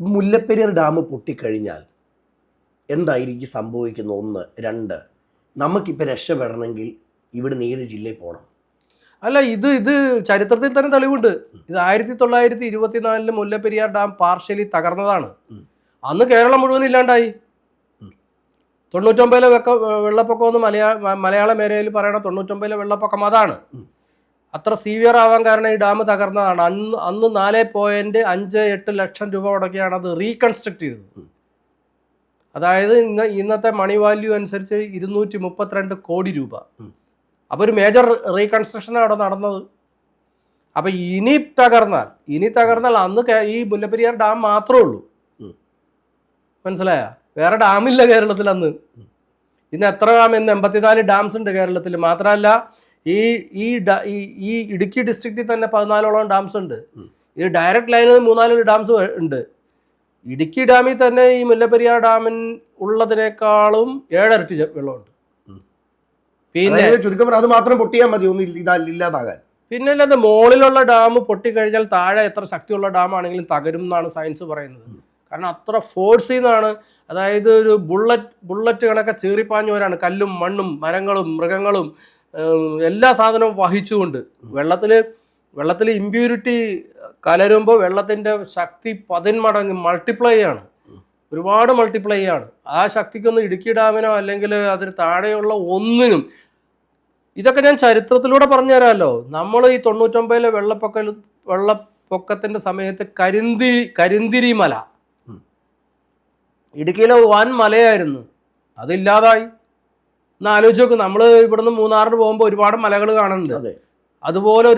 Mullaperiyar dam പൊട്ടിക്കഴിഞ്ഞാൽ എന്തായിരിക്കും സംഭവിക്കുന്ന? ഒന്ന്. രണ്ട്, നമുക്കിപ്പോൾ രക്ഷപ്പെടണമെങ്കിൽ ഇവിടുന്ന് ഏത് ജില്ലയിൽ പോകണം? അല്ല, ഇത് ചരിത്രത്തിൽ തന്നെ തെളിവുണ്ട്. ഇത് 1924 മുല്ലപ്പെരിയാർ ഡാം പാർഷ്യലി തകർന്നതാണ്. അന്ന് കേരളം മുഴുവൻ ഇല്ലാണ്ടായി. 99 വെള്ളപ്പൊക്കം എന്ന് മലയാള മേഖലയിൽ പറയണ 99 വെള്ളപ്പൊക്കം അതാണ്. അത്ര സീവിയർ ആവാൻ കാരണം ഈ ഡാം തകർന്നതാണ്. അന്ന് 4.58 ലക്ഷം രൂപ മുടക്കിയാണ് അത് റീകൺസ്ട്രക്ട് ചെയ്തത്. അതായത് ഇന്നത്തെ മണി വാല്യൂ അനുസരിച്ച് 232 കോടി രൂപ. അപ്പോൾ ഒരു മേജർ റീകൺസ്ട്രക്ഷനാണ് അവിടെ നടന്നത്. അപ്പം ഇനി തകർന്നാൽ അന്ന് ഈ മുല്ലപ്പെരിയാർ ഡാം മാത്രമേ ഉള്ളൂ. മനസ്സിലായ? വേറെ ഡാമില്ല കേരളത്തിൽ അന്ന്. ഇന്ന് എത്ര ഡാം? ഇന്ന് 84 ഡാംസ് ഉണ്ട് കേരളത്തിൽ. മാത്രമല്ല ഈ ഇടുക്കി ഡിസ്ട്രിക്റ്റിൽ തന്നെ 14ഓളം ഡാംസ് ഉണ്ട്. ഈ ഡയറക്റ്റ് ലൈനിൽ 3-4 ഡാംസ് ഉണ്ട്. ഇടുക്കി ഡാമിൽ തന്നെ ഈ മുല്ലപ്പെരിയാർ ഡാമിൻ ഉള്ളതിനേക്കാളും 7 ഇരട്ടി വെള്ളമുണ്ട്. പിന്നെ ചുരുക്കം അത് മാത്രം പൊട്ടിയാൽ മതി, ഒന്നും ഇല്ലാതാകാൻ. പിന്നെ അല്ലാതെ മുകളിലുള്ള ഡാം പൊട്ടിക്കഴിഞ്ഞാൽ താഴെ എത്ര ശക്തിയുള്ള ഡാം ആണെങ്കിലും തകരും എന്നാണ് സയൻസ് പറയുന്നത്. കാരണം അത്ര ഫോഴ്സിൽ നിന്നാണ്. അതായത് ഒരു ബുള്ളറ്റ് കണക്കെ ചീറിപ്പാഞ്ഞവരാണ് കല്ലും മണ്ണും മരങ്ങളും മൃഗങ്ങളും എല്ലാ സാധനവും വഹിച്ചുകൊണ്ട്. വെള്ളത്തിൽ ഇമ്പ്യൂരിറ്റി കലരുമ്പോൾ വെള്ളത്തിൻ്റെ ശക്തി 10 മടങ്ങ് മൾട്ടിപ്ലൈ ആണ്, ഒരുപാട് മൾട്ടിപ്ലൈ ആണ്. ആ ശക്തിക്കൊന്നും ഇടുക്കി ഡാമിനോ അല്ലെങ്കിൽ അതിന് താഴെയുള്ള ഒന്നിനും. ഇതൊക്കെ ഞാൻ ചരിത്രത്തിലൂടെ പറഞ്ഞു തരാമല്ലോ. നമ്മൾ ഈ 99 വെള്ളപ്പൊക്കത്തിൻ്റെ സമയത്ത് കരിന്തിരി മല ഇടുക്കിയിലെ വൻ മലയായിരുന്നു, അതില്ലാതായി. ഒന്ന് ആലോചിച്ച് നോക്ക്. നമ്മൾ ഇവിടുന്ന് മൂന്നാറിന് പോകുമ്പോൾ ഒരുപാട് മലകൾ കാണുന്നുണ്ട്. അതുപോലെ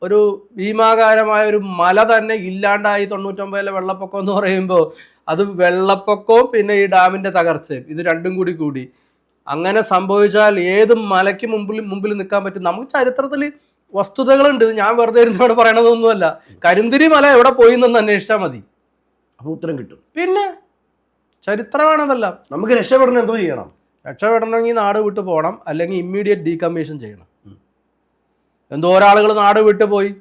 ഒരു ഭീമാകാരമായ ഒരു മല തന്നെ ഇല്ലാണ്ടായി 99 വെള്ളപ്പൊക്കം എന്ന് പറയുമ്പോൾ. അത് വെള്ളപ്പൊക്കവും പിന്നെ ഈ ഡാമിൻ്റെ തകർച്ചയും, ഇത് രണ്ടും കൂടി അങ്ങനെ സംഭവിച്ചാൽ ഏത് മലയ്ക്ക് മുമ്പിൽ നിൽക്കാൻ പറ്റും? നമുക്ക് ചരിത്രത്തിൽ വസ്തുതകളുണ്ട്. ഞാൻ വെറുതെ ഇരുന്നോട് പറയണതൊന്നുമല്ല. കരിന്തിരി മല എവിടെ പോയി എന്നൊന്ന് അന്വേഷിച്ചാൽ മതി, അപ്പോൾ ഉത്തരം കിട്ടും. പിന്നെ ചരിത്രമാണതല്ല. നമുക്ക് രക്ഷപ്പെടണം, എന്തോ ചെയ്യണം? രക്ഷപ്പെടണമെങ്കിൽ നാട് വിട്ടു പോകണം, അല്ലെങ്കിൽ ഇമ്മീഡിയറ്റ് ഡീകമ്മീഷൻ ചെയ്യണം. എന്തോരാളുകൾ നാട് വിട്ടു പോയി.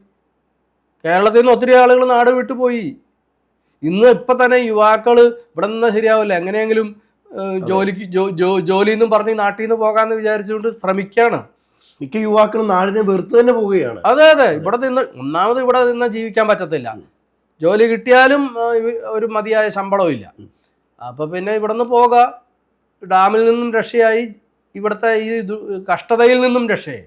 കേരളത്തിൽ നിന്ന് ഒത്തിരി ആളുകൾ നാട് വിട്ടു പോയി. ഇപ്പം തന്നെ യുവാക്കൾ ഇവിടെ നിന്നാൽ ശരിയാവില്ല, എങ്ങനെയെങ്കിലും ജോലിയെന്നും പറഞ്ഞ് നാട്ടിൽ നിന്ന് പോകാമെന്ന് വിചാരിച്ചുകൊണ്ട് ശ്രമിക്കുകയാണ്. മിക്ക യുവാക്കളും നാടിനെ വെറുത്ത് തന്നെ പോവുകയാണ്. അതെ, ഇവിടെ നിന്ന് ജീവിക്കാൻ പറ്റത്തില്ല. ജോലി കിട്ടിയാലും ഒരു മതിയായ ശമ്പളവും ഇല്ല. അപ്പം പിന്നെ ഇവിടെ നിന്ന് പോകുക, ഡാമിൽ നിന്നും രക്ഷയായി, ഇവിടുത്തെ ഈ കഷ്ടതയിൽ നിന്നും രക്ഷയായി.